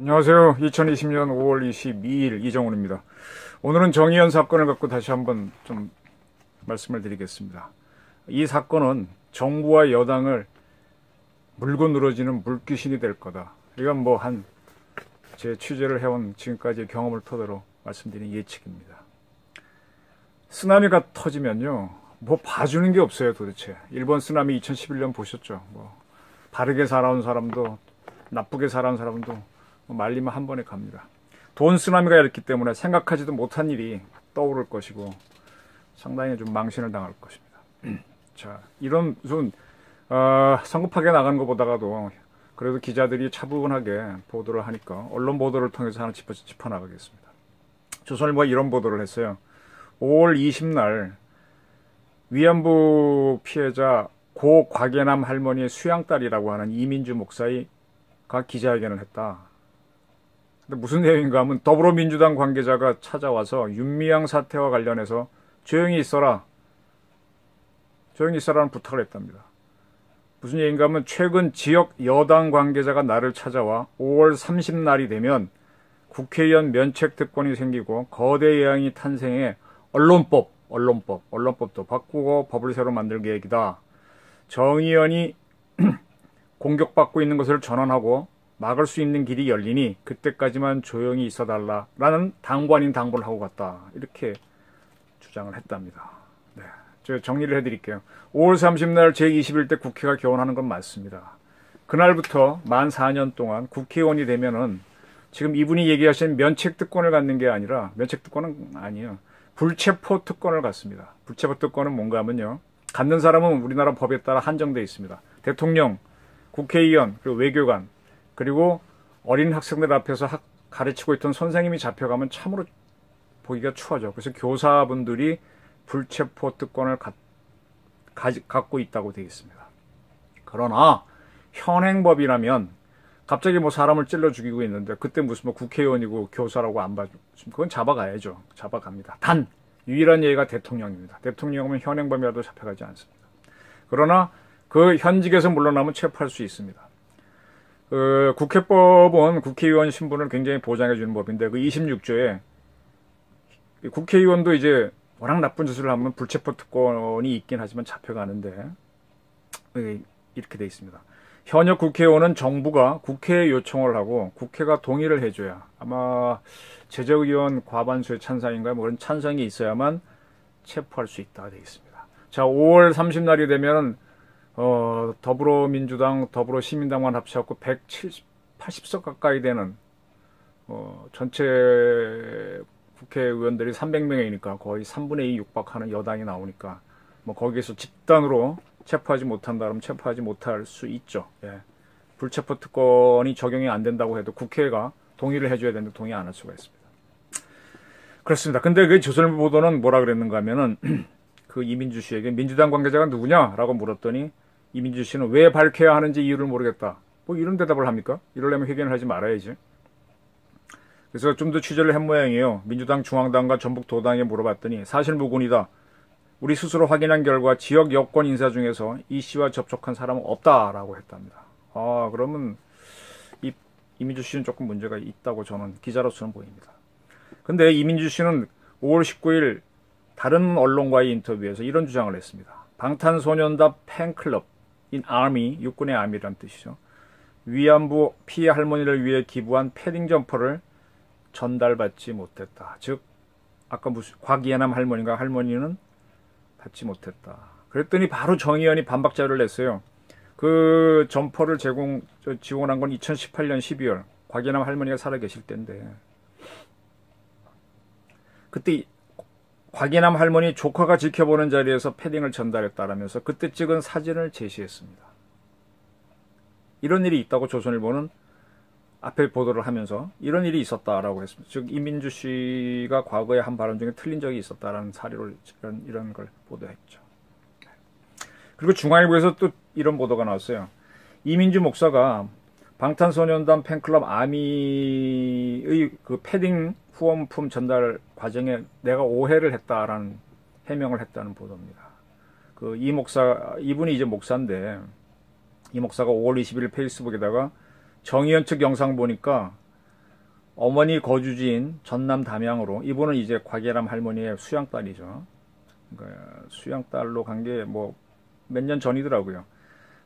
안녕하세요. 2020년 5월 22일 이정훈입니다. 오늘은 정의연 사건을 갖고 다시 한번 좀 말씀을 드리겠습니다. 이 사건은 정부와 여당을 물고 늘어지는 물귀신이 될 거다. 이건 제 취재를 해온 지금까지의 경험을 토대로 말씀드린 예측입니다. 쓰나미가 터지면요, 봐주는 게 없어요, 도대체. 일본 쓰나미 2011년 보셨죠? 바르게 살아온 사람도, 나쁘게 살아온 사람도 말리면 한 번에 갑니다. 돈 쓰나미가 일었기 때문에 생각하지도 못한 일이 떠오를 것이고 상당히 좀 망신을 당할 것입니다. 자, 이런 무슨 성급하게 나간 것보다가도 그래도 기자들이 차분하게 보도를 하니까 언론 보도를 통해서 하나 짚어나가겠습니다. 조선일보가 이런 보도를 했어요. 5월 20날 위안부 피해자 고 곽예남 할머니의 수양딸이라고 하는 이민주 목사가 기자회견을 했다. 근데 무슨 내용인가 하면 더불어민주당 관계자가 찾아와서 윤미향 사태와 관련해서 조용히 있어라. 조용히 있어라는 부탁을 했답니다. 무슨 얘기인가 하면 최근 지역 여당 관계자가 나를 찾아와 5월 30날이 되면 국회의원 면책특권이 생기고 거대 예앙이 탄생해 언론법도 바꾸고 법을 새로 만들 계획이다. 정의연이 공격받고 있는 것을 전환하고 막을 수 있는 길이 열리니 그때까지만 조용히 있어달라라는 당관인 당부를 하고 갔다. 이렇게 주장을 했답니다. 네, 제가 정리를 해드릴게요. 5월 30날 제21대 국회가 개원하는 건 맞습니다. 그날부터 만 4년 동안 국회의원이 되면은 지금 이분이 얘기하신 면책특권을 갖는 게 아니라, 면책특권은 아니에요. 불체포특권을 갖습니다. 불체포특권은 뭔가 하면요, 갖는 사람은 우리나라 법에 따라 한정되어 있습니다. 대통령, 국회의원, 그리고 외교관, 그리고 어린 학생들 앞에서 가르치고 있던 선생님이 잡혀가면 참으로 보기가 추하죠. 그래서 교사분들이 불체포특권을 갖고 있다고 되어 있습니다. 그러나 현행법이라면 갑자기 사람을 찔러 죽이고 있는데 그때 무슨 국회의원이고 교사라고 안 봐주면 그건 잡아가야죠. 잡아갑니다. 단 유일한 예가 대통령입니다. 대통령은 현행법이라도 잡혀가지 않습니다. 그러나 그 현직에서 물러나면 체포할 수 있습니다. 국회법은 국회의원 신분을 굉장히 보장해주는 법인데 그 26조에 국회의원도 이제 워낙 나쁜 짓을 하면 불체포특권이 있긴 하지만 잡혀가는데 이렇게 돼 있습니다. 현역 국회의원은 정부가 국회에 요청을 하고 국회가 동의를 해줘야, 아마 제적의원 과반수의 찬성인가 그런 찬성이 있어야만 체포할 수 있다 되어 있습니다. 자, 5월 30날이 되면 더불어민주당, 더불어시민당만 합쳐갖고 180석 가까이 되는 전체 국회의원들이 300명이니까 거의 3분의 2 육박하는 여당이 나오니까 거기에서 집단으로 체포하지 못한다 그러면 체포하지 못할 수 있죠. 예. 불체포특권이 적용이 안 된다고 해도 국회가 동의를 해줘야 되는데 동의 안 할 수가 있습니다. 그렇습니다. 근데 그 조선일보 보도는 뭐라 그랬는가 하면은 그 이민주 씨에게 민주당 관계자가 누구냐라고 물었더니 이민주 씨는 왜 밝혀야 하는지 이유를 모르겠다. 이런 대답을 합니까? 이러려면 회견을 하지 말아야지. 그래서 좀 더 취재를 한 모양이에요. 민주당 중앙당과 전북도당에 물어봤더니 사실무근이다. 우리 스스로 확인한 결과 지역 여권 인사 중에서 이 씨와 접촉한 사람은 없다라고 했답니다. 그러면 이민주 씨는 조금 문제가 있다고 저는 기자로서는 보입니다. 근데 이민주 씨는 5월 19일 다른 언론과의 인터뷰에서 이런 주장을 했습니다. 방탄소년단 팬클럽 인 아미, 육군의 아미란 뜻이죠. 위안부 피해 할머니를 위해 기부한 패딩 점퍼를 전달받지 못했다. 즉 아까 곽예남 할머니는 받지 못했다. 그랬더니 바로 정의연이 반박 자료를 냈어요. 그 점퍼를 지원한 건 2018년 12월 곽예남 할머니가 살아계실 때인데, 그때 곽예남 할머니 조카가 지켜보는 자리에서 패딩을 전달했다라면서 그때 찍은 사진을 제시했습니다. 이런 일이 있다고 조선일보는 앞에 보도를 하면서 이런 일이 있었다라고 했습니다. 즉 이민주 씨가 과거에 한 발언 중에 틀린 적이 있었다라는 사례로 이런 걸 보도했죠. 그리고 중앙일보에서 또 이런 보도가 나왔어요. 이민주 목사가 방탄소년단 팬클럽 아미의 그 패딩 후원품 전달 과정에 내가 오해를 했다라는 해명을 했다는 보도입니다. 이분이 이제 목사인데, 이 목사가 5월 20일 페이스북에다가 정의연 측 영상 보니까 어머니 거주지인 전남 담양으로, 이분은 이제 곽예람 할머니의 수양딸이죠. 그러니까 수양딸로 간 게 뭐 몇 년 전이더라고요.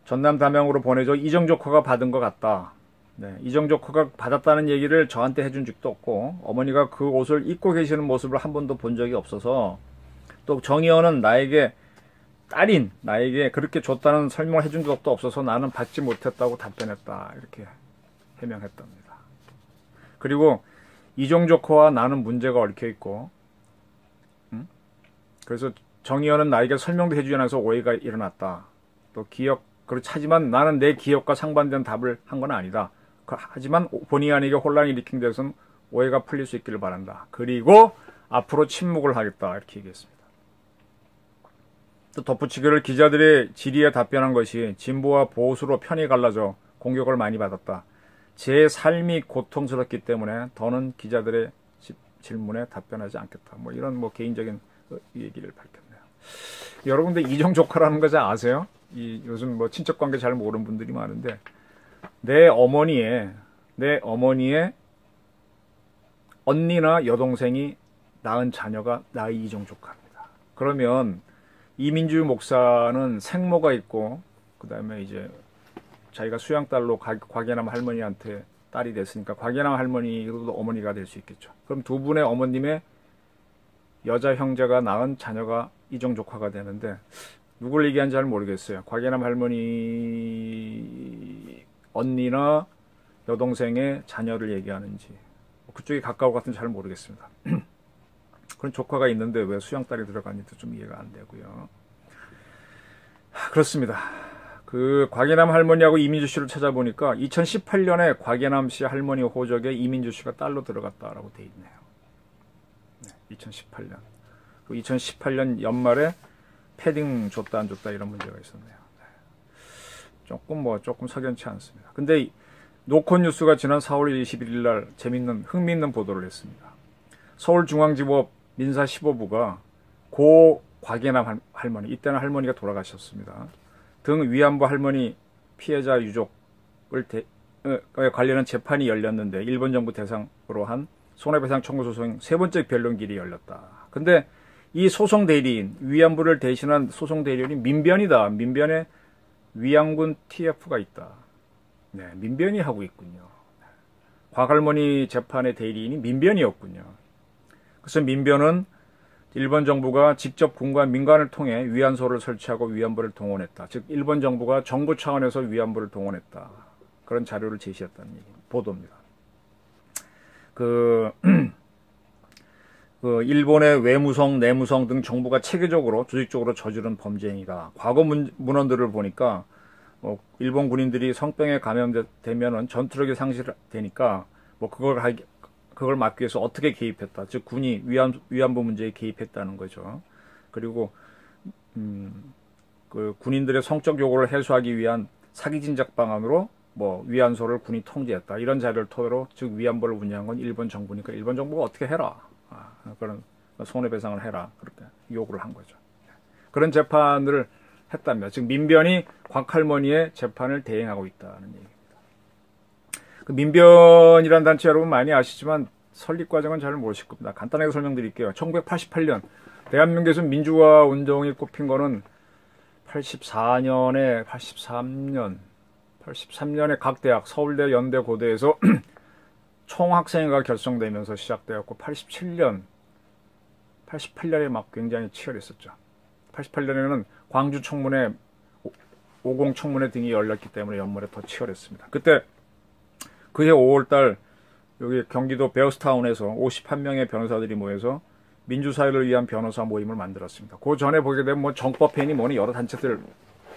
전남 담양으로 보내줘 이정조커가 받은 것 같다. 네, 이정조커가 받았다는 얘기를 저한테 해준 적도 없고, 어머니가 그 옷을 입고 계시는 모습을 한 번도 본 적이 없어서, 또 정의원은 나에게 딸인 나에게 그렇게 줬다는 설명을 해준 적도 없어서 나는 받지 못했다고 답변했다, 이렇게 해명했답니다. 그리고 이정조커와 나는 문제가 얽혀 있고, 그래서 정의원은 나에게 설명도 해주지 않아서 오해가 일어났다. 또 그렇지, 하지만 나는 내 기억과 상반된 답을 한 건 아니다. 하지만 본의 아니게 혼란을 일으킨 데서는 오해가 풀릴 수 있기를 바란다. 그리고 앞으로 침묵을 하겠다, 이렇게 얘기했습니다. 또 덧붙이기를, 기자들의 질의에 답변한 것이 진보와 보수로 편이 갈라져 공격을 많이 받았다. 제 삶이 고통스럽기 때문에 더는 기자들의 질문에 답변하지 않겠다. 뭐 이런 뭐 개인적인 얘기를 밝혔네요. 여러분들 이정조커라는 거 잘 아세요? 요즘 뭐 친척 관계 잘 모르는 분들이 많은데, 내 어머니의 언니나 여동생이 낳은 자녀가 나의 이정조카입니다. 그러면 이민주 목사는 생모가 있고, 그 다음에 이제 자기가 수양딸로 곽예남 할머니한테 딸이 됐으니까 곽예남 할머니도 어머니가 될 수 있겠죠. 그럼 두 분의 어머님의 여자 형제가 낳은 자녀가 이정조카가 되는데, 누굴 얘기하는지 잘 모르겠어요. 곽예남 할머니 언니나 여동생의 자녀를 얘기하는지, 그쪽이 가까울 것 같은지 잘 모르겠습니다. 그런 조카가 있는데 왜 수양딸이 들어가는지도 좀 이해가 안 되고요. 그렇습니다. 그 곽예남 할머니하고 이민주 씨를 찾아보니까 2018년에 곽예남 씨 할머니 호적에 이민주 씨가 딸로 들어갔다라고 돼 있네요. 네, 2018년. 2018년 연말에 패딩 줬다 안 줬다 이런 문제가 있었네요. 조금 석연치 않습니다. 근데 노컷뉴스가 지난 4월 21일 날 흥미있는 보도를 했습니다. 서울중앙지법 민사 15부가 고 곽예남 할머니, 이때는 할머니가 돌아가셨습니다, 등 위안부 할머니 피해자 유족을 관련한 재판이 열렸는데, 일본 정부 대상으로 한 손해배상 청구 소송 세 번째 변론길이 열렸다. 근데 이 소송 대리인, 위안부를 대신한 소송 대리인이 민변이다. 민변에 위안군 TF가 있다. 네, 민변이 하고 있군요. 곽할머니 재판의 대리인이 민변이었군요. 그래서 민변은 일본 정부가 직접 군과 민간을 통해 위안소를 설치하고 위안부를 동원했다. 즉 일본 정부가 정부 차원에서 위안부를 동원했다. 그런 자료를 제시했다는 보도입니다. 일본의 외무성, 내무성 등 정부가 체계적으로 조직적으로 저지른 범죄행위다. 과거 문헌들을 보니까 일본 군인들이 성병에 감염되면은 전투력이 상실되니까 그걸 막기 위해서 어떻게 개입했다. 즉 군이 위안부 문제에 개입했다는 거죠. 그리고 그 군인들의 성적 요구를 해소하기 위한 사기 진작 방안으로 위안소를 군이 통제했다. 이런 자료를 토대로, 즉 위안부를 운영한 건 일본 정부니까 일본 정부가 어떻게 해라. 그런 손해배상을 해라. 그렇게 요구를 한 거죠. 그런 재판을 했다며. 즉 민변이 곽할머니의 재판을 대행하고 있다는 얘기입니다. 그 민변이라는 단체 여러분 많이 아시지만 설립 과정은 잘 모르실 겁니다. 간단하게 설명드릴게요. 1988년 대한민국에서 민주화 운동이 꼽힌 거는 83년에 각 대학, 서울대, 연대, 고대에서 총학생회가 결성되면서 시작되었고, 88년에 막 굉장히 치열했었죠. 88년에는 광주 청문회, 50 청문회 등이 열렸기 때문에 연말에 더 치열했습니다. 그때 그해 5월달 여기 경기도 베어스타운에서 51명의 변호사들이 모여서 민주사회를 위한 변호사 모임을 만들었습니다. 그 전에 보게 되면 정법회니 뭐니 여러 단체들,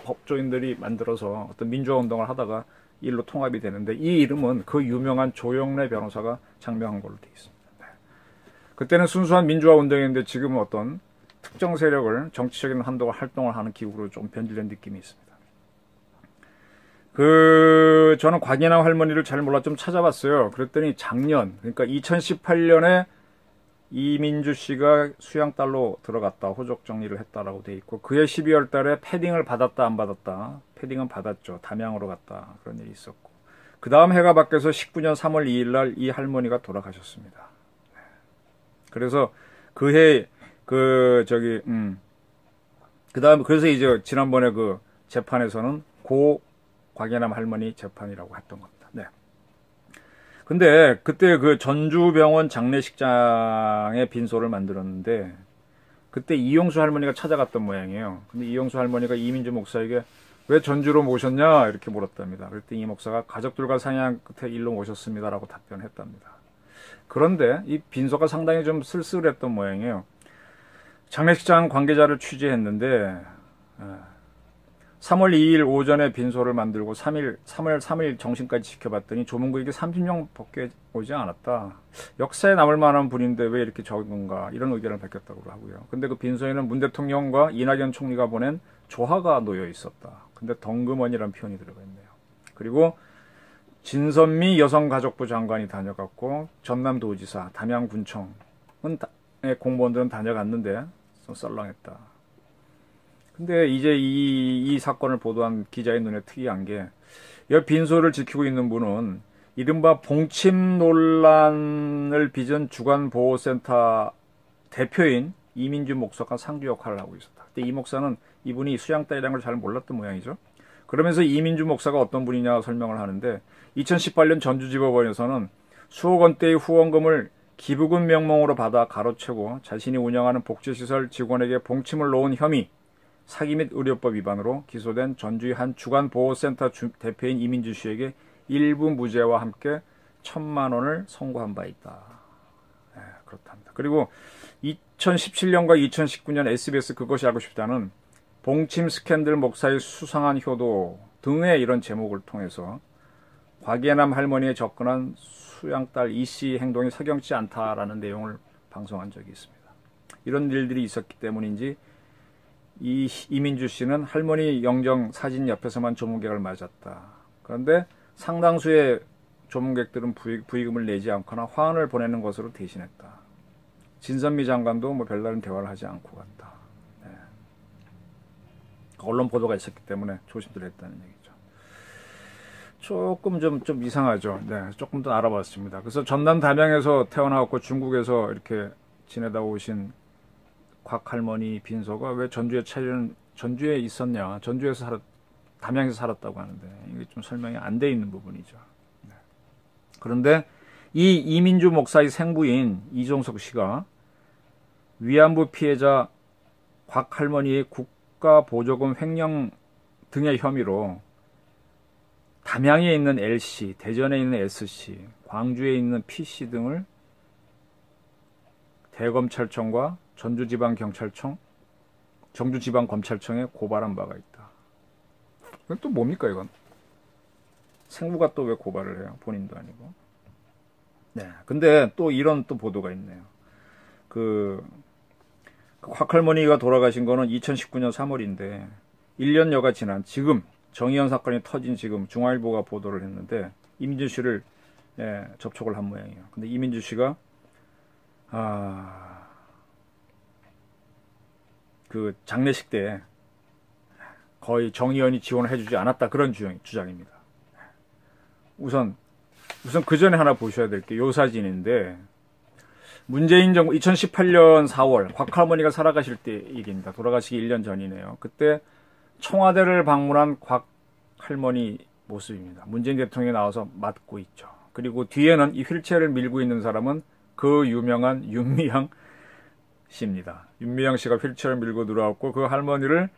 법조인들이 만들어서 어떤 민주화 운동을 하다가 일로 통합이 되는데, 이 이름은 그 유명한 조영래 변호사가 장명한 걸로 되어 있습니다. 네. 그때는 순수한 민주화 운동이었는데 지금은 어떤 특정 세력을 정치적인 한도가 활동을 하는 기구로 좀 변질된 느낌이 있습니다. 저는 곽예남 할머니를 잘 몰라 좀 찾아봤어요. 그랬더니 작년, 그러니까 2018년에 이민주 씨가 수양딸로 들어갔다, 호적 정리를 했다라고 돼 있고, 그해 12월 달에 패딩을 받았다 안 받았다. 패딩은 받았죠. 담양으로 갔다. 그런 일이 있었고, 그 다음 해가 바뀌어서 19년 3월 2일 날 이 할머니가 돌아가셨습니다. 그래서 그 다음, 그래서 이제 지난번에 그 재판에서는 고 곽예남 할머니 재판이라고 했던 겁니다. 네. 근데 그때 그 전주병원 장례식장에 빈소를 만들었는데 그때 이용수 할머니가 찾아갔던 모양이에요. 근데 이용수 할머니가 이민주 목사에게 왜 전주로 모셨냐 이렇게 물었답니다. 그랬더니 이 목사가 가족들과 상의한 끝에 일로 모셨습니다라고 답변했답니다. 그런데 이 빈소가 상당히 좀 쓸쓸했던 모양이에요. 장례식장 관계자를 취재했는데 3월 2일 오전에 빈소를 만들고 3월 3일 정신까지 지켜봤더니 조문구에게 30명밖에 오지 않았다. 역사에 남을 만한 분인데 왜 이렇게 적은가 이런 의견을 밝혔다고 하고요. 근데 그 빈소에는 문 대통령과 이낙연 총리가 보낸 조화가 놓여 있었다. 근데 덩그머니라는 표현이 들어가 있네요. 그리고 진선미 여성가족부 장관이 다녀갔고 전남도지사, 담양군청은 공무원들은 다녀갔는데 좀 썰렁했다. 근데 이제 이 사건을 보도한 기자의 눈에 특이한 게 이 빈소를 지키고 있는 분은 이른바 봉침 논란을 빚은 주간보호센터 대표인 이민주 목사가 상주 역할을 하고 있었다. 근데 이 목사는 이분이 수양딸이라는 걸 잘 몰랐던 모양이죠. 그러면서 이민주 목사가 어떤 분이냐 설명을 하는데 2018년 전주지법원에서는 수억 원대의 후원금을 기부금 명목으로 받아 가로채고 자신이 운영하는 복지시설 직원에게 봉침을 놓은 혐의, 사기 및 의료법 위반으로 기소된 전주의 한 주간보호센터 대표인 이민주 씨에게 일부 무죄와 함께 1,000만 원을 선고한 바 있다. 네, 그렇답니다. 그리고 2017년과 2019년 SBS 그것이 알고 싶다는 봉침 스캔들 목사의 수상한 효도 등의 이런 제목을 통해서 곽예남 할머니에 접근한 수양딸 이씨 행동이 석연치 않다라는 내용을 방송한 적이 있습니다. 이런 일들이 있었기 때문인지 이민주 씨는 할머니 영정 사진 옆에서만 조문객을 맞았다. 그런데 상당수의 조문객들은 부의금을 내지 않거나 화환을 보내는 것으로 대신했다. 진선미 장관도 뭐 별다른 대화를 하지 않고 갔다. 네. 언론 보도가 있었기 때문에 조심들 했다는 얘기죠. 조금 좀 이상하죠. 네, 조금 더 알아봤습니다. 그래서 전남 담양에서 태어나고 중국에서 이렇게 지내다 오신 곽 할머니 빈소가 왜 전주에 있었냐? 담양에서 살았다고 하는데 이게 좀 설명이 안 돼 있는 부분이죠. 네. 그런데 이 이민주 목사의 생부인 이종석 씨가 위안부 피해자 곽 할머니의 국가보조금 횡령 등의 혐의로 담양에 있는 L씨, 대전에 있는 S씨, 광주에 있는 P씨 등을 대검찰청과 전주지방경찰청, 정주지방검찰청에 고발한 바가 있다. 이건 또 뭡니까 이건? 생부가 또 왜 고발을 해요? 본인도 아니고. 네. 근데 또 이런 또 보도가 있네요. 곽 할머니가 돌아가신 거는 2019년 3월인데 1년여가 지난 지금 정의연 사건이 터진 지금 중앙일보가 보도를 했는데 이민주 씨를 접촉을 한 모양이에요. 근데 이민주 씨가 그 장례식 때 거의 정의연이 지원을 해주지 않았다 그런 주장입니다. 우선 그 전에 하나 보셔야 될 게 요 사진인데 문재인 정부 2018년 4월 곽 할머니가 살아가실 때 얘기입니다. 돌아가시기 1년 전이네요. 그때 청와대를 방문한 곽 할머니 모습입니다. 문재인 대통령이 나와서 맞고 있죠. 그리고 뒤에는 이 휠체어를 밀고 있는 사람은 그 유명한 윤미향 씨입니다. 윤미향 씨가 휠체어를 밀고 들어왔고 그 할머니를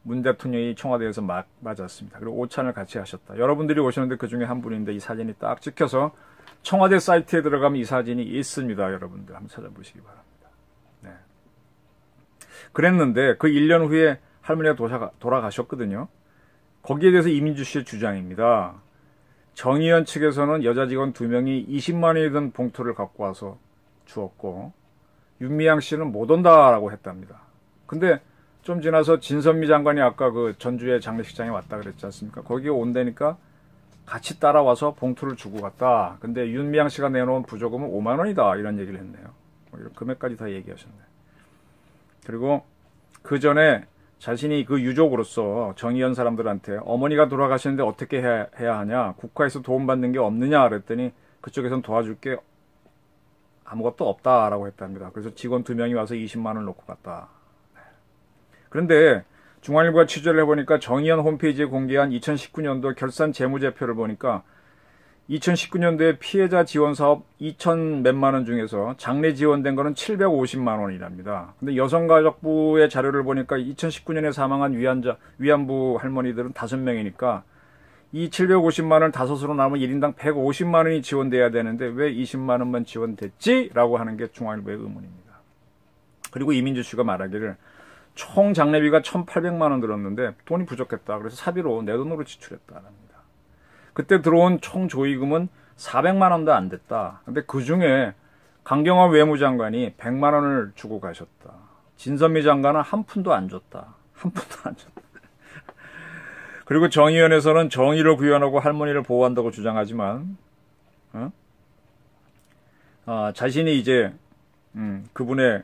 문 대통령이 청와대에서 맞았습니다. 그리고 오찬을 같이 하셨다. 여러분들이 오시는데 그 중에 한 분인데 이 사진이 딱 찍혀서 청와대 사이트에 들어가면 이 사진이 있습니다. 여러분들 한번 찾아보시기 바랍니다. 네. 그랬는데 그 1년 후에 할머니가 돌아가셨거든요. 거기에 대해서 이민주 씨의 주장입니다. 정의연 측에서는 여자 직원 2명이 20만 원이 든 봉투를 갖고 와서 주었고 윤미향 씨는 못 온다라고 했답니다. 근데 좀 지나서 진선미 장관이 아까 그 전주의 장례식장에 왔다 그랬지 않습니까? 거기에 온다니까 같이 따라와서 봉투를 주고 갔다. 근데 윤미향 씨가 내놓은 부조금은 5만 원이다. 이런 얘기를 했네요. 이런 금액까지 다 얘기하셨네. 그리고 그 전에 자신이 그 유족으로서 정의연 사람들한테 어머니가 돌아가셨는데 어떻게 해야 하냐, 국가에서 도움받는 게 없느냐 그랬더니 그쪽에선 도와줄 게 아무것도 없다라고 했답니다. 그래서 직원 2명이 와서 20만 원을 놓고 갔다. 그런데 중앙일보가 취재를 해보니까 정의연 홈페이지에 공개한 2019년도 결산 재무제표를 보니까 2019년도에 피해자 지원 사업 2천 몇만 원 중에서 장례 지원된 거는 750만 원이랍니다. 근데 여성가족부의 자료를 보니까 2019년에 사망한 위안부 할머니들은 5명이니까 이 750만 원을 5으로 나누면 1인당 150만 원이 지원돼야 되는데 왜 20만 원만 지원됐지? 라고 하는 게 중앙일보의 의문입니다. 그리고 이민주 씨가 말하기를 총 장례비가 1,800만 원 들었는데 돈이 부족했다. 그래서 사비로 내 돈으로 지출했다랍니다. 그때 들어온 총 조의금은 400만 원도 안 됐다. 근데 그 중에 강경화 외무장관이 100만 원을 주고 가셨다. 진선미 장관은 한 푼도 안 줬다. 한 푼도 안 줬다. 그리고 정의연에서는 정의를 구현하고 할머니를 보호한다고 주장하지만, 자신이 이제, 그분의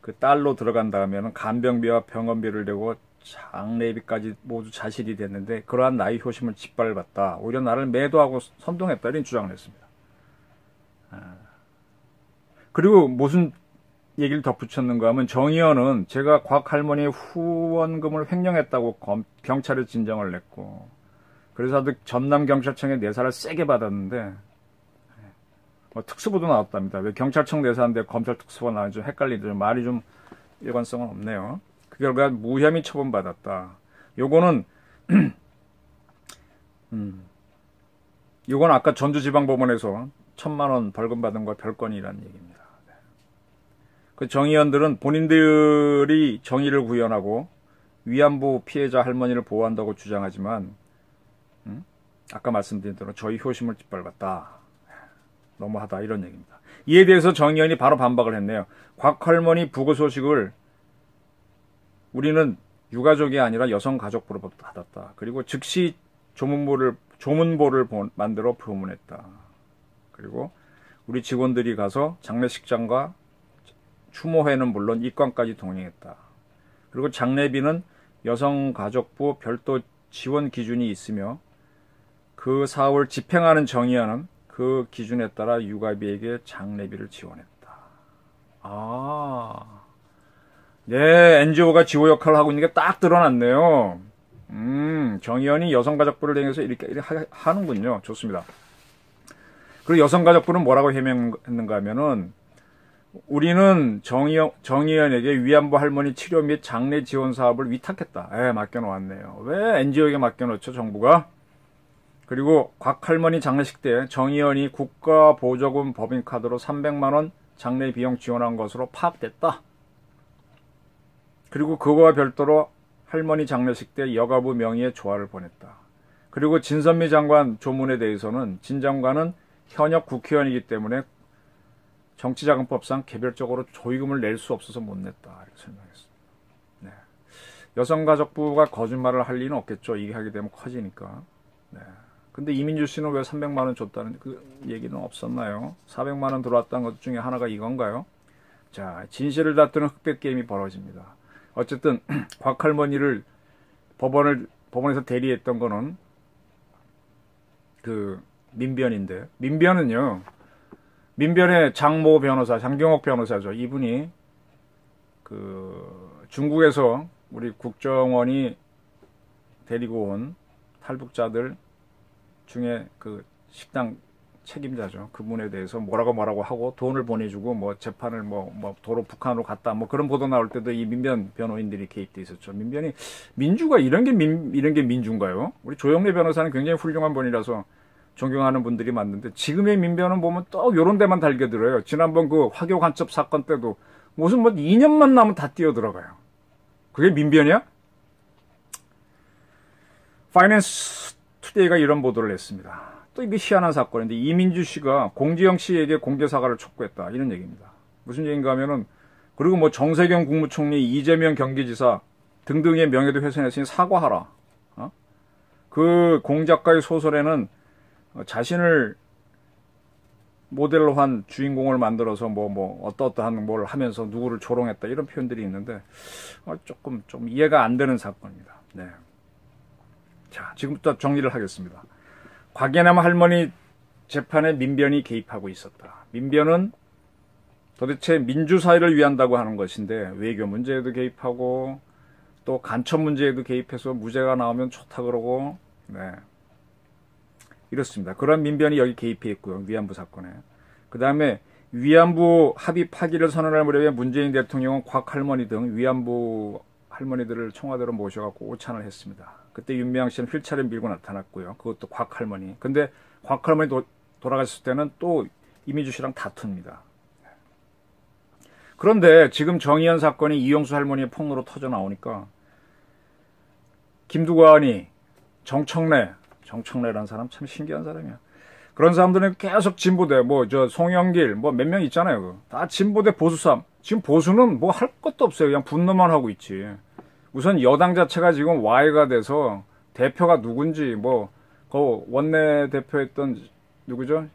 그 딸로 들어간 다음에는 간병비와 병원비를 내고 장례비까지 모두 자실이 됐는데 그러한 나의 효심을 짓밟았다. 오히려 나를 매도하고 선동했다. 이런 주장을 했습니다. 그리고 무슨 얘기를 덧붙였는가 하면 정의연은 제가 곽 할머니의 후원금을 횡령했다고 경찰에 진정을 냈고 그래서 전남경찰청에 내사를 세게 받았는데 특수부도 나왔답니다. 왜 경찰청 내사인데 검찰 특수부가 나왔는지 좀 헷갈리죠. 말이 좀 일관성은 없네요. 그 결과 무혐의 처분받았다. 요거는 요건 아까 전주지방법원에서 1,000만 원 벌금 받은 거와 별건이라는 얘기입니다. 그 정의원들은 본인들이 정의를 구현하고 위안부 피해자 할머니를 보호한다고 주장하지만 아까 말씀드린 대로 저희 효심을 짓밟았다. 너무하다 이런 얘기입니다. 이에 대해서 정의원이 바로 반박을 했네요. 곽 할머니 부고 소식을 우리는 유가족이 아니라 여성가족부로부터 받았다. 그리고 즉시 조문보를 만들어 표문했다. 그리고 우리 직원들이 가서 장례식장과 추모회는 물론 입관까지 동행했다. 그리고 장례비는 여성가족부 별도 지원 기준이 있으며 그 사업을 집행하는 정의원은 그 기준에 따라 유가비에게 장례비를 지원했다. 네, NGO가 지호 역할을 하고 있는 게 딱 드러났네요. 정의원이 여성가족부를 대해서 이렇게 하는군요. 좋습니다. 그리고 여성가족부는 뭐라고 해명했는가 하면은 우리는 정의원에게 위안부 할머니 치료 및 장례 지원 사업을 위탁했다. 맡겨놓았네요. 왜 NGO에게 맡겨놓죠, 정부가? 그리고 곽 할머니 장례식 때 정의원이 국가보조금 법인카드로 300만 원 장례 비용 지원한 것으로 파악됐다. 그리고 그거와 별도로 할머니 장례식 때 여가부 명의의 조화를 보냈다. 그리고 진선미 장관 조문에 대해서는 진 장관은 현역 국회의원이기 때문에 정치자금법상 개별적으로 조의금을 낼 수 없어서 못 냈다. 이렇게 설명했습니다. 네. 여성가족부가 거짓말을 할 리는 없겠죠. 이게 하게 되면 커지니까. 네. 근데 이민주 씨는 왜 300만 원 줬다는 그 얘기는 없었나요? 400만 원 들어왔다는 것 중에 하나가 이건가요? 자, 진실을 다투는 흑백 게임이 벌어집니다. 어쨌든 곽 할머니를 법원에서 대리했던 거는 그 민변인데 민변은요. 민변의 장모 변호사, 장경옥 변호사죠. 이분이 그 중국에서 우리 국정원이 데리고 온 탈북자들 중에 그 식당 책임자죠. 그분에 대해서 뭐라고 하고 돈을 보내주고 뭐 재판을 도로 북한으로 갔다 뭐 그런 보도 나올 때도 이 민변 변호인들이 개입돼 있었죠. 민변이 민주가 이런 게 민주인가요? 우리 조영래 변호사는 굉장히 훌륭한 분이라서 존경하는 분들이 많은데 지금의 민변은 보면 또 요런 데만 달겨들어요. 지난번 그 화교 간첩 사건 때도 무슨 2년만 나면 다 뛰어들어가요. 그게 민변이야? 파이낸스 투데이가 이런 보도를 했습니다. 또 이게 희한한 사건인데 이민주 씨가 공지영 씨에게 공개 사과를 촉구했다. 이런 얘기입니다. 무슨 얘기인가 하면은 그리고 정세경 국무총리, 이재명 경기지사 등등의 명예도 훼손했으니 사과하라. 그 공작가의 소설에는 자신을 모델로 한 주인공을 만들어서 어떠한 뭘 하면서 누구를 조롱했다 이런 표현들이 있는데 조금 좀 이해가 안 되는 사건입니다. 네. 자, 지금부터 정리를 하겠습니다. 곽예남 할머니 재판에 민변이 개입하고 있었다. 민변은 도대체 민주사회를 위한다고 하는 것인데 외교 문제에도 개입하고 또 간첩 문제에도 개입해서 무죄가 나오면 좋다 그러고 네. 이렇습니다. 그런 민변이 여기 개입해 있고요. 위안부 사건에. 그 다음에 위안부 합의 파기를 선언할 무렵에 문재인 대통령은 곽 할머니 등 위안부 할머니들을 청와대로 모셔갖고 오찬을 했습니다. 그때 윤미향 씨는 휠체어를 밀고 나타났고요. 그것도 곽 할머니. 근데 곽 할머니 돌아갔을 때는 또 이미주 씨랑 다툽니다. 그런데 지금 정의연 사건이 이용수 할머니의 폭로로 터져 나오니까 김두관이 정청래라는 사람 참 신기한 사람이야. 그런 사람들은 계속 진보대, 송영길, 몇 명 있잖아요. 다 진보대 보수삼. 지금 보수는 할 것도 없어요. 그냥 분노만 하고 있지. 우선 여당 자체가 지금 와해가 돼서 대표가 누군지, 그 원내 대표했던, 누구죠?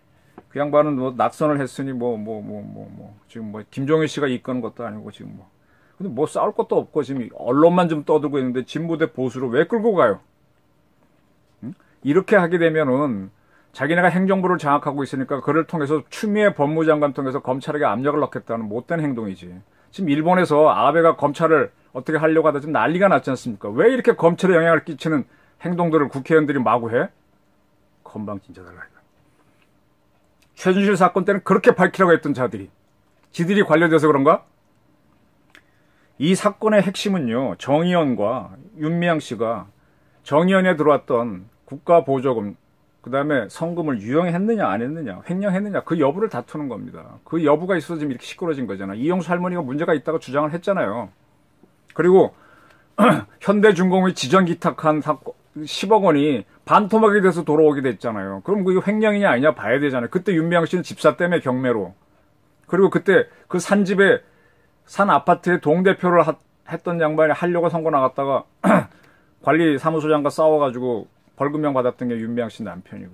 그 양반은 낙선을 했으니, 지금 김종일 씨가 이끄는 것도 아니고, 지금 근데 싸울 것도 없고, 지금 언론만 좀 떠들고 있는데, 진보대 보수로 왜 끌고 가요? 응? 이렇게 하게 되면은, 자기네가 행정부를 장악하고 있으니까 그를 통해서 추미애 법무장관 통해서 검찰에게 압력을 넣겠다는 못된 행동이지. 지금 일본에서 아베가 검찰을 어떻게 하려고 하다 지금 난리가 났지 않습니까? 왜 이렇게 검찰에 영향을 끼치는 행동들을 국회의원들이 마구 해? 건방 진짜 달라. 최준실 사건 때는 그렇게 밝히라고 했던 자들이. 지들이 관련돼서 그런가? 이 사건의 핵심은요. 정의연과 윤미향 씨가 정의연에 들어왔던 국가보조금 그 다음에 성금을 유용했느냐 안 했느냐 횡령했느냐 그 여부를 다투는 겁니다. 그 여부가 있어서 지금 이렇게 시끄러진 거잖아. 이용수 할머니가 문제가 있다고 주장을 했잖아요. 그리고 현대중공의 지정기탁한 10억 원이 반토막이 돼서 돌아오게 됐잖아요. 그럼 그게 횡령이냐 아니냐 봐야 되잖아요. 그때 윤미향 씨는 집사 때문에 경매로 그리고 그때 그 산집에 산 아파트에 동대표를 했던 양반이 하려고 선거 나갔다가 관리사무소장과 싸워가지고 벌금형 받았던 게 윤미향 씨 남편이고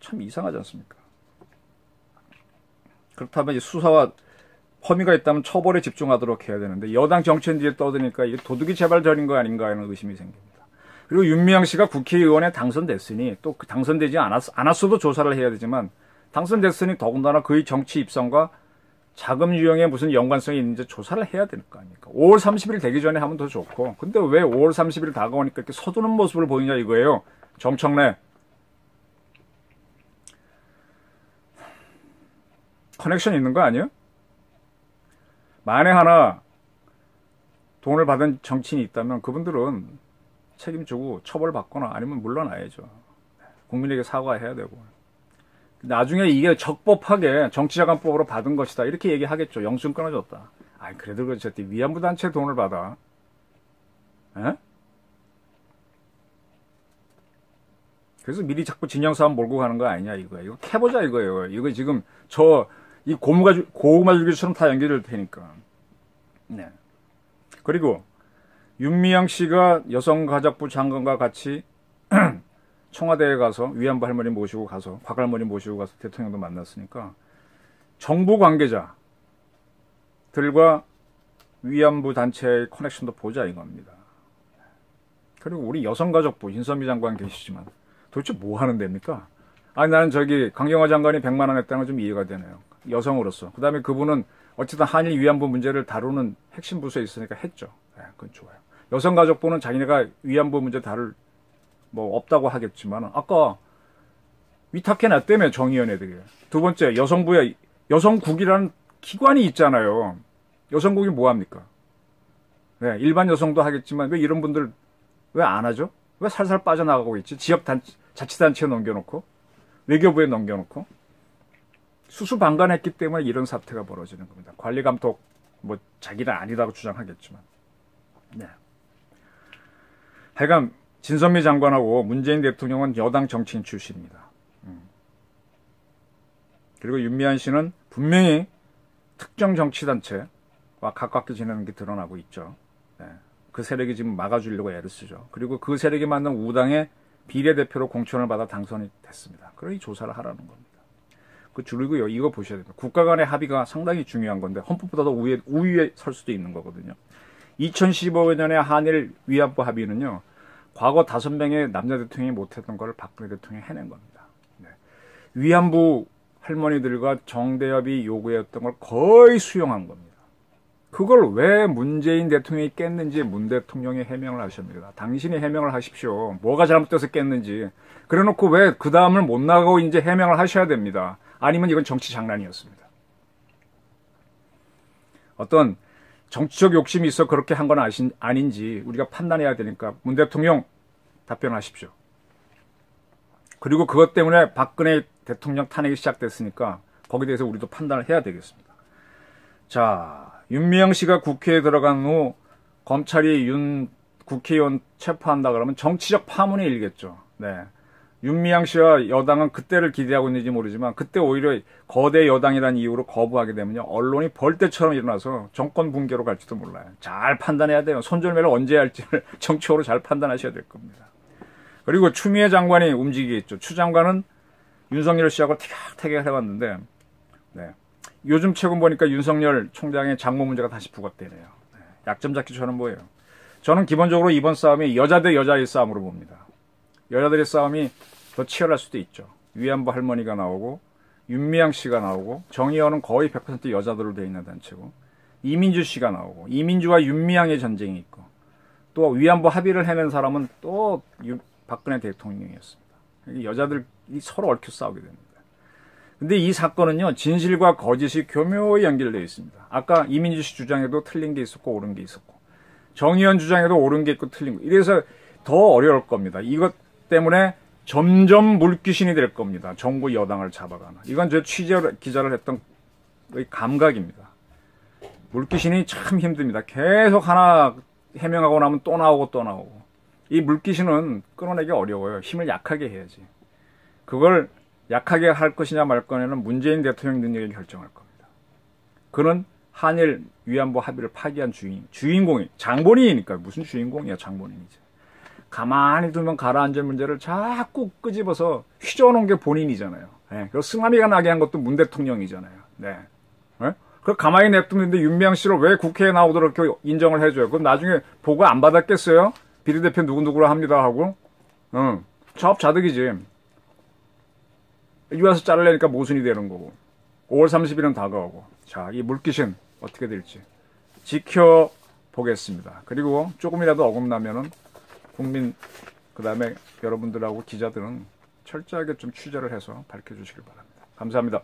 참 이상하지 않습니까? 그렇다면 이제 수사와 혐의가 있다면 처벌에 집중하도록 해야 되는데 여당 정치인 뒤에 떠드니까 이게 도둑이 제발 저린 거 아닌가 하는 의심이 생깁니다. 그리고 윤미향 씨가 국회의원에 당선됐으니 또 당선되지 않았어도 조사를 해야 되지만 당선됐으니 더군다나 그의 정치 입성과 자금 유용에 무슨 연관성이 있는지 조사를 해야 될 거 아닙니까? 5월 30일 되기 전에 하면 더 좋고 근데 왜 5월 30일 다가오니까 이렇게 서두는 모습을 보이냐 이거예요. 정청래 커넥션 있는 거 아니에요? 만에 하나 돈을 받은 정치인이 있다면 그분들은 책임지고 처벌받거나 아니면 물러나야죠. 국민에게 사과해야 되고 나중에 이게 적법하게 정치자금법으로 받은 것이다 이렇게 얘기하겠죠. 영수증 끊어졌다. 그래도 그렇지 위안부 단체 돈을 받아. 에? 그래서 미리 자꾸 진영사업 몰고 가는 거 아니냐 이거야. 이거 캐보자 이거예요. 이거 지금 이 고구마 줄기처럼 다 연결될 테니까. 네. 그리고 윤미향 씨가 여성가족부 장관과 같이 청와대에 가서 위안부 할머니 모시고 가서 곽 할머니 모시고 가서 대통령도 만났으니까 정부 관계자들과 위안부 단체의 커넥션도 보자 이겁니다. 그리고 우리 여성가족부 인선미 장관 계시지만 도대체 뭐 하는 데입니까? 나는 강경화 장관이 100만 원 했다는 건 좀 이해가 되네요. 여성으로서. 그 다음에 그분은 어쨌든 한일 위안부 문제를 다루는 핵심 부서에 있으니까 했죠. 네, 그건 좋아요. 여성가족부는 자기네가 위안부 문제 다룰 없다고 하겠지만 아까 위탁해놨다며 정의연애들이. 두 번째 여성부에 여성국이라는 기관이 있잖아요. 여성국이 뭐합니까? 네, 일반 여성도 하겠지만 왜 이런 분들 왜 안 하죠? 왜 살살 빠져나가고 있지? 자치단체에 넘겨놓고 외교부에 넘겨놓고 수수방관했기 때문에 이런 사태가 벌어지는 겁니다. 관리감독 자기는 아니다고 주장하겠지만 네. 하여간 진선미 장관하고 문재인 대통령은 여당 정치인 출신입니다. 그리고 윤미향 씨는 분명히 특정 정치단체와 가깝게 지내는 게 드러나고 있죠. 네. 그 세력이 지금 막아주려고 애를 쓰죠. 그리고 그 세력이 만든 우당의 비례대표로 공천을 받아 당선이 됐습니다. 그러니 조사를 하라는 겁니다. 그리고요, 이거 보셔야 됩니다. 국가 간의 합의가 상당히 중요한 건데 헌법보다 더 우위에 설 수도 있는 거거든요. 2015년에 한일 위안부 합의는요, 과거 5명의 남자 대통령이 못했던 걸 박근혜 대통령이 해낸 겁니다. 네. 위안부 할머니들과 정대협이 요구했던 걸 거의 수용한 겁니다. 그걸 왜 문재인 대통령이 깼는지 문 대통령이 해명을 하십니다. 당신이 해명을 하십시오. 뭐가 잘못돼서 깼는지. 그래놓고 왜 그 다음을 못 나가고 이제 해명을 하셔야 됩니다. 아니면 이건 정치 장난이었습니다. 어떤 정치적 욕심이 있어 그렇게 한 건 아닌지 우리가 판단해야 되니까 문 대통령 답변하십시오. 그리고 그것 때문에 박근혜 대통령 탄핵이 시작됐으니까 거기에 대해서 우리도 판단을 해야 되겠습니다. 자, 윤미향 씨가 국회에 들어간 후 검찰이 윤 국회의원 체포한다 그러면 정치적 파문이 일겠죠. 네. 윤미향 씨와 여당은 그때를 기대하고 있는지 모르지만 그때 오히려 거대 여당이라는 이유로 거부하게 되면요, 언론이 벌떼처럼 일어나서 정권 붕괴로 갈지도 몰라요. 잘 판단해야 돼요. 손절매를 언제 할지를 정치적으로 잘 판단하셔야 될 겁니다. 그리고 추미애 장관이 움직이겠죠. 추 장관은 윤석열 씨하고 티격태격 해봤는데, 네. 요즘 최근 보니까 윤석열 총장의 장모 문제가 다시 부각되네요. 네. 약점 잡기 저는 뭐예요? 저는 기본적으로 이번 싸움이 여자 대 여자의 싸움으로 봅니다. 여자들의 싸움이 더 치열할 수도 있죠. 위안부 할머니가 나오고 윤미향 씨가 나오고 정의연은 거의 100% 여자들로 되어 있는 단체고 이민주 씨가 나오고 이민주와 윤미향의 전쟁이 있고 또 위안부 합의를 해낸 사람은 또 박근혜 대통령이었습니다. 여자들이 서로 얽혀 싸우게 됩니다. 근데 이 사건은요, 진실과 거짓이 교묘히 연결되어 있습니다. 아까 이민주 씨 주장에도 틀린 게 있었고 옳은 게 있었고 정의연 주장에도 옳은 게 있고 틀린 거. 이래서 더 어려울 겁니다. 이것 때문에 점점 물귀신이 될 겁니다. 정부 여당을 잡아가는. 이건 제 기자를 했던 감각입니다. 물귀신이 참 힘듭니다. 계속 하나 해명하고 나면 또 나오고 또 나오고. 이 물귀신은 끊어내기 어려워요. 힘을 약하게 해야지. 그걸 약하게 할 것이냐 말 거냐는 문재인 대통령 능력이 결정할 겁니다. 그는 한일 위안부 합의를 파기한 주인공이 장본인이니까. 무슨 주인공이야, 장본인이지. 가만히 두면 가라앉을 문제를 자꾸 끄집어서 휘저어놓은 게 본인이잖아요. 네. 그리고 승함이가 나게 한 것도 문 대통령이잖아요. 네. 네? 그걸 가만히 냅두는데 윤미향 씨를 왜 국회에 나오도록 이렇게 인정을 해줘요? 그럼 나중에 보고 안 받았겠어요? 비례대표 누구누구로 합니다 하고. 응. 자업자득이지. 여기 와서 자르려니까 모순이 되는 거고. 5월 30일은 다가오고. 자, 이 물귀신 어떻게 될지 지켜보겠습니다. 그리고 조금이라도 어긋나면은 국민, 그 다음에 여러분들하고 기자들은 철저하게 좀 취재를 해서 밝혀주시길 바랍니다. 감사합니다.